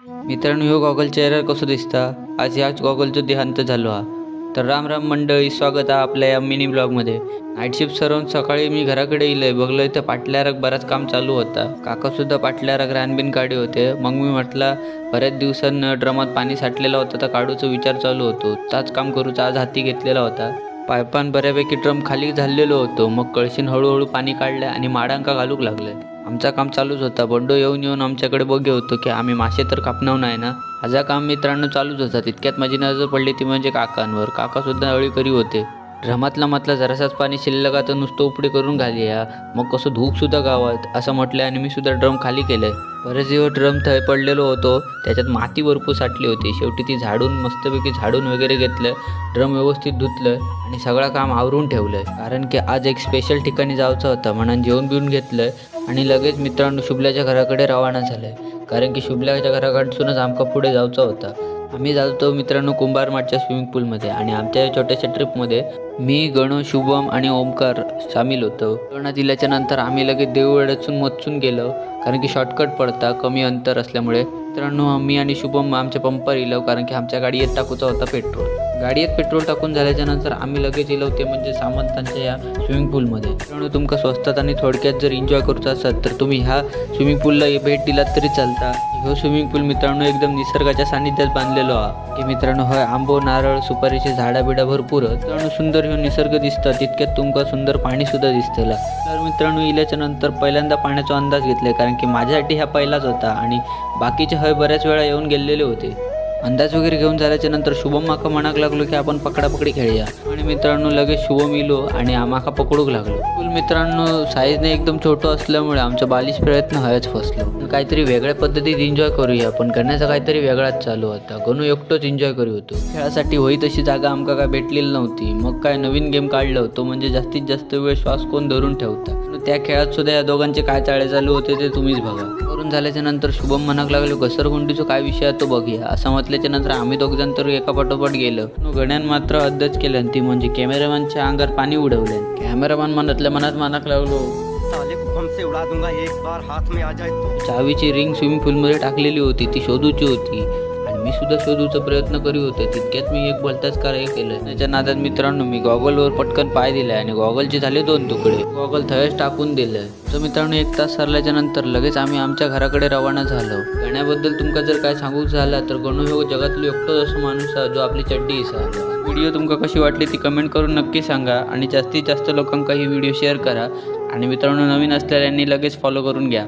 मित्रांनो, ह्यो गॉगल चेहऱ्यावर कसो दिसता? आज ह्याच गॉगलचो देहांत झालो हा. तर राम राम मंडळी, स्वागत आहे आपल्या या मिनी ब्लॉगमध्ये. नाईट शिफ्ट सरवून सकाळी मी घराकडे इलंय बघलोय तर पाटल्यारक बराच काम चालू होता. काकासुद्धा पाटल्यारक रानबीन काढी होते. मग मी म्हटला बऱ्याच दिवसांनी ड्रमात पाणी साठलेला होता तर काढूचा विचार चालू होतो. ताच काम करूचा आज हाती घेतलेला होता. पायपान बऱ्यापैकी ड्रम खाली झालेलो होतो. मग कळशीन हळूहळू पाणी काढलं आणि माडांका घालूक लागलं. आमचा काम चालूच होता. बंडो येऊन येऊन आमच्याकडे बघे होतो की आम्ही मासे तर कापणाव नाही ना. माझा काम मित्रांनो चालूच होता. तितक्यात माझी नजर पडली ती म्हणजे काकांवर. काकासुद्धा अळी करी होते. ड्रमातला जरासाच पाणी शिल्लक आता नुसतं उपडी करून घाली या. मग कसं धूप सुद्धा गावात असं म्हटलं आणि मी सुद्धा ड्रम खाली केलंय. बरेच दिवस ड्रम थय पडलेलो होतो. त्याच्यात माती भरपूर साठली होती. शेवटी ती झाडून मस्तपैकी झाडून वगैरे घेतलं. ड्रम व्यवस्थित धुतलं आणि सगळं काम आवरून ठेवलंय. कारण की आज एक स्पेशल ठिकाणी जायचं होतं म्हणून जेवण बिवून घेतलंय आणि लगेच मित्रांनो शुभल्याच्या घराकडे रवाना झालंय. कारण की शुभल्याच्या घराकडसूनच आमका पुढे जायचं होतं. आम्ही जातो मित्रांनो कुंभारमाठच्या स्विमिंग पूलमध्ये आणि आमच्या या छोट्याशा ट्रिपमध्ये मी, गणू, शुभम आणि ओमकार सामील होतो. गणा दिल्याच्या नंतर आम्ही लगेच देऊळवाड्यातून मचून गेलो. कारण की शॉर्टकट पडता कमी अंतर असल्यामुळे. मित्रांनो मी आणि शुभम आमच्या पंपावर इलो कारण की आमच्या गाडीत टाकूचा होता पेट्रोल. गाडीत पेट्रोल टाकून झाल्याच्या नंतर आम्ही लगेच इलो ते म्हणजे सामंतांच्या या स्विमिंग पूलमध्ये. मित्रांनो तुमका स्वस्तात आणि थोडक्यात जर एन्जॉय करूचा असेल तर तुम्ही ह्या स्विमिंग पूलला भेट दिलात तरी चालता. ह्यो स्विमिंग पूल मित्रांनो एकदम निसर्गाच्या सानिध्यात बांधलेलो हा. की मित्रांनो होय आंबो, नारळ, सुपारीचे झाडा बिडा भरपूर. मित्रांनो सुंदर ह्यो निसर्ग दिसता तितक्यात तुमका सुंदर पाणी सुद्धा दिसतेला. तर मित्रांनो इल्याच्या नंतर पहिल्यांदा पाण्याचा अंदाज घेतलाय कारण की माझ्यासाठी हा पहिलाच होता आणि बाकीचे हय बऱ्याच वेळा येऊन गेलेले होते. अंदाज वगैरे घेऊन झाल्याच्या नंतर शुभम माका म्हणाक लागलो की आपण पकडापकडी खेळूया. आणि मित्रांनो लगेच शुभम इलो आणि माका पकडूक लागलो. पूल मित्रांनो साईजने एकदम छोटं असल्यामुळे आमचा बालिश प्रयत्न हयच फसलो. काहीतरी वेगळ्या पद्धतीत एन्जॉय करूया पण करण्याचा काहीतरी वेगळाच चालू होता. गणू एकटोच एन्जॉय करू होतो. खेळासाठी होई तशी जागा आमका काय भेटलेली नव्हती. मग काय नवीन गेम काढलं होतं म्हणजे जास्तीत जास्त वेळ श्वास कोण धरून ठेवता. त्या खेळात सुद्धा या दोघांचे काय चाळे चालू होते ते तुम्हीच बघा. करून झाल्याच्या नंतर शुभम म्हणाक लागलो घसरगुंडीचा काय विषय आहे तो बघूया. असं म्हटल्याच्या नंतर आम्ही दोघजण तर एका पाठोपाठ गेलो. गण्यान मात्र हद्दच केलं ती म्हणजे कॅमेरामॅनच्या अंगावर पाणी उडवलं. कॅमेरामॅन म्हणतल्या मनात म्हणाक लागलो हमसे उड़ा दूंगा एक बार हाथ में आ जाए तो. चावीची रिंग स्विमिंग पूलमध्ये टाकलेली होती ती शोधूची होती आणि मी सुद्धा शोधूचा प्रयत्न करीत होते. तितक्यात मी एक भलताच कार्य केलं. त्याच्या नादात मित्रांनो मी गॉगलवर पटकन पाय दिलाय आणि गॉगलचे झाले 2 तुकडे. गॉगल थयच टाकून दिलं. तर मित्रांनो 1 तास सरल्याच्या नंतर लगेच आम्ही आमच्या घराकडे रवाना झालो. गाण्याबद्दल तुमका जर काय सांगूक झाला तर गणू हे जगातलो एकटोच असं माणूस आहे जो आपली चड्डी विसरला. व्हिडिओ तुमका कशी वाटली ती कमेंट करून नक्की सांगा आणि जास्तीत जास्त लोकांका ही व्हिडिओ शेअर करा. आणि मित्रांनो नवीन असलेल्यांनी लगेच फॉलो करून घ्या.